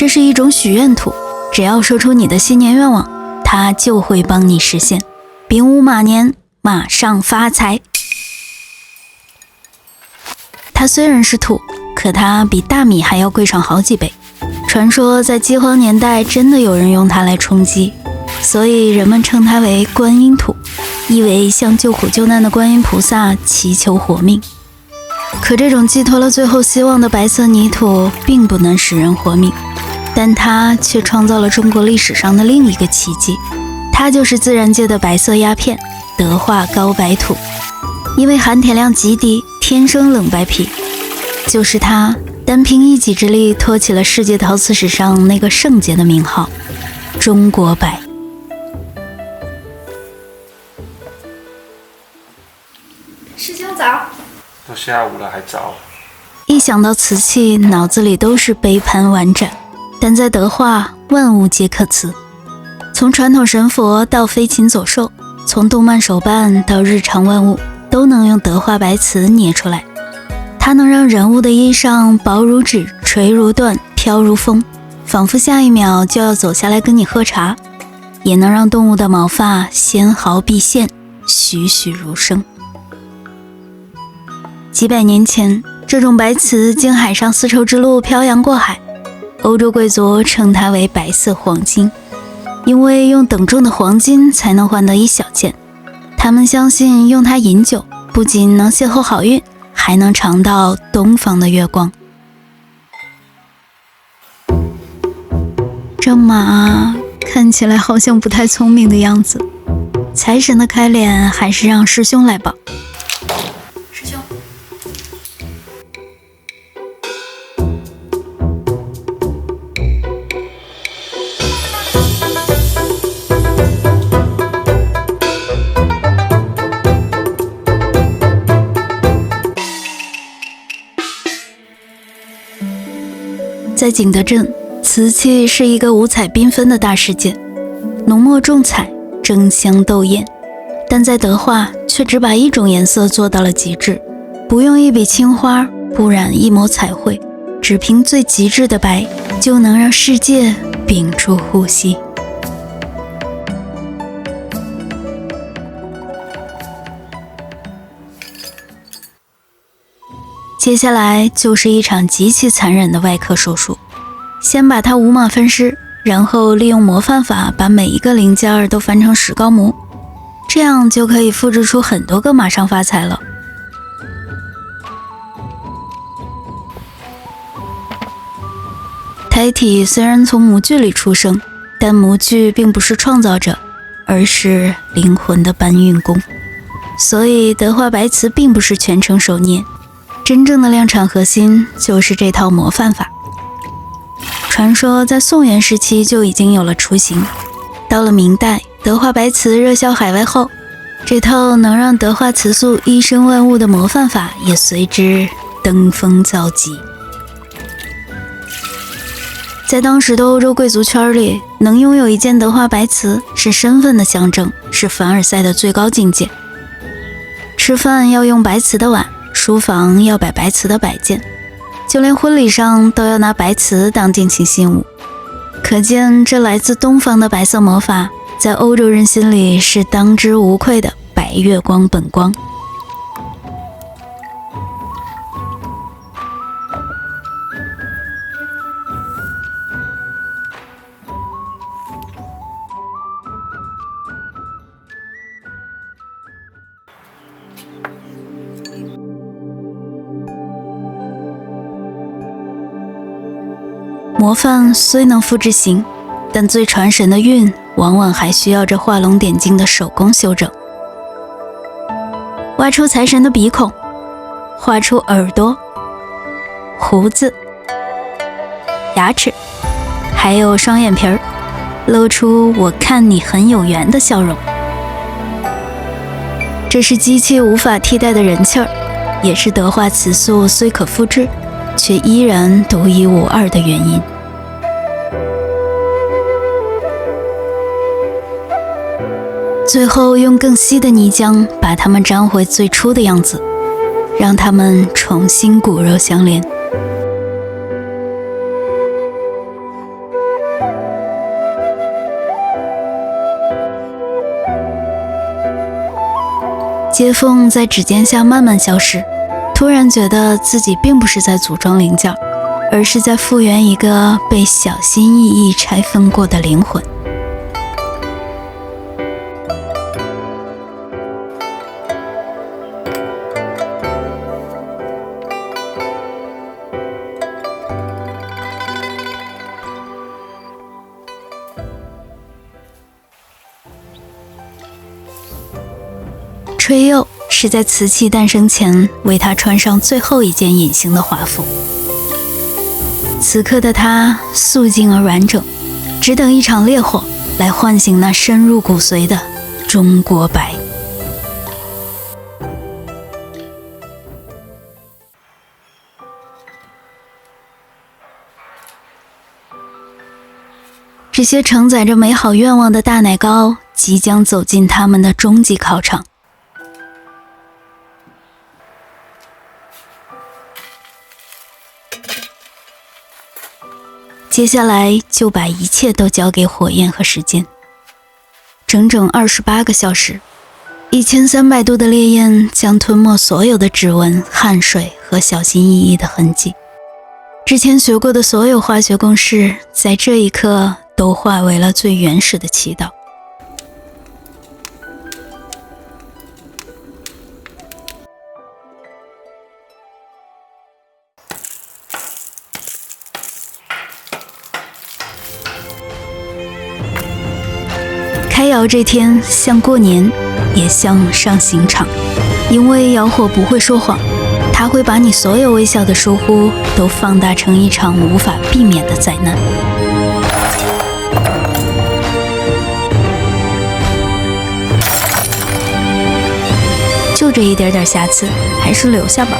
這是一種許願土，只要說出你的新年願望，它就會幫你實現。丙午馬年，馬上發財。它雖然是土，可它比大米還要貴上好幾倍。傳說在饑荒年代，真的有人用它來充飢，所以人們稱它為觀音土，意為向救苦救難的觀音菩薩祈求活命。可這種寄托了最後希望的白色泥土，並不能使人活命，但它卻創造了中國歷史上的另一個奇蹟，它就是自然界的白色鴉片——德化高白土。因為含鐵量極低，天生冷白皮，就是它單憑一己之力托起了世界陶瓷史上那個聖潔的名號——中國白。师兄早。都下午了還早。一想到瓷器，腦子裡都是杯盘碗盏，但在德化，萬物皆可瓷。從傳統神佛到飛禽走獸，從動漫手辦到日常萬物，都能用德化白瓷捏出來。它能讓人物的衣裳薄如紙，垂如緞，飄如風，仿佛下一秒就要走下來跟你喝茶；也能讓動物的毛髮纖毫畢現，栩栩如生。幾百年前，這種白瓷經海上絲綢之路漂洋過海，歐洲貴族稱它為白色黃金，因為用等重的黃金才能換得一小件。他們相信用它飲酒，不僅能邂逅好運，還能嘗到東方的月光。這馬看起來好像不太聰明的樣子，財神的開臉還是讓師兄來吧。師兄，在景德镇，瓷器是一個五彩缤紛的大世界，濃墨重彩，爭相鬥豔。但在德化卻只把一種顏色做到了極致，不用一筆青花，不染一抹彩繪，只憑最極致的白，就能讓世界屏住呼吸。接下來就是一場極其殘忍的外科手術，先把它五碼分屍，然後利用模範法把每一個零件都翻成石膏模，這樣就可以複製出很多個馬上發財了。胎體雖然從模具裡出生，但模具並不是創造者，而是靈魂的搬運工。所以德化白瓷並不是全程手捏，真正的量產核心就是這套模範法。傳說在宋元時期就已經有了雛形，到了明代，德化白瓷熱銷海外後，這套能讓德化瓷塑一生萬物的模範法也隨之登峰造極。在當時的歐洲貴族圈裡，能擁有一件德化白瓷是身份的象徵，是凡爾賽的最高境界。吃飯要用白瓷的碗，書房要擺白瓷的擺件，就連婚禮上都要拿白瓷當定情信物。可見這來自東方的白色魔法，在歐洲人心裡是當之無愧的白月光本光。模範雖能複製形，但最傳神的韻往往還需要這畫龍點睛的手工修整。挖出財神的鼻孔，畫出耳朵、鬍子、牙齒，還有雙眼皮兒，露出我看你很有緣的笑容。這是機器無法替代的人氣兒，也是德化瓷塑雖可複製，卻依然獨一無二的原因。最後用更稀的泥漿把它們粘回最初的樣子，讓它們重新骨肉相連。接縫在指尖下慢慢消失，突然覺得自己並不是在組裝零件，而是在復原一個被小心翼翼拆分過的靈魂。吹釉是在瓷器誕生前為他穿上最後一件隱形的華服。此刻的他素淨而完整，只等一場烈火來喚醒那深入骨髓的中國白。這些承載着美好願望的大奶糕即將走進他們的終極考場。接下來就把一切都交給火焰和時間。整整28個小時，1300度的烈焰將吞沒所有的指紋、汗水和小心翼翼的痕跡。之前學過的所有化學公式，在這一刻都化為了最原始的祈禱。開窯這天像過年，也像上刑場，因為窯火不會說謊，它會把你所有微小的疏忽都放大成一場無法避免的災難。就這一點點瑕疵，還是留下吧。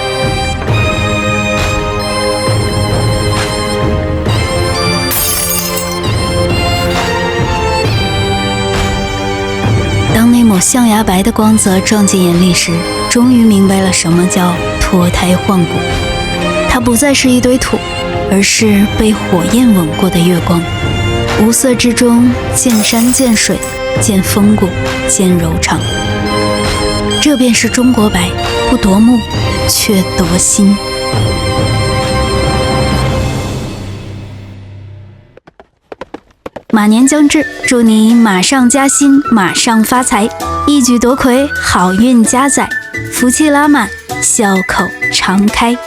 當那抹象牙白的光澤撞進眼裡時，終於明白了什麼叫脫胎換骨。它不再是一堆土，而是被火焰吻過的月光。無色之中，見山見水，見風骨，見柔腸。這便是中國白，不奪目，卻奪心。馬年將至，祝你馬上加薪，馬上發財，一舉奪魁，好運加載，福氣拉滿，笑口常開。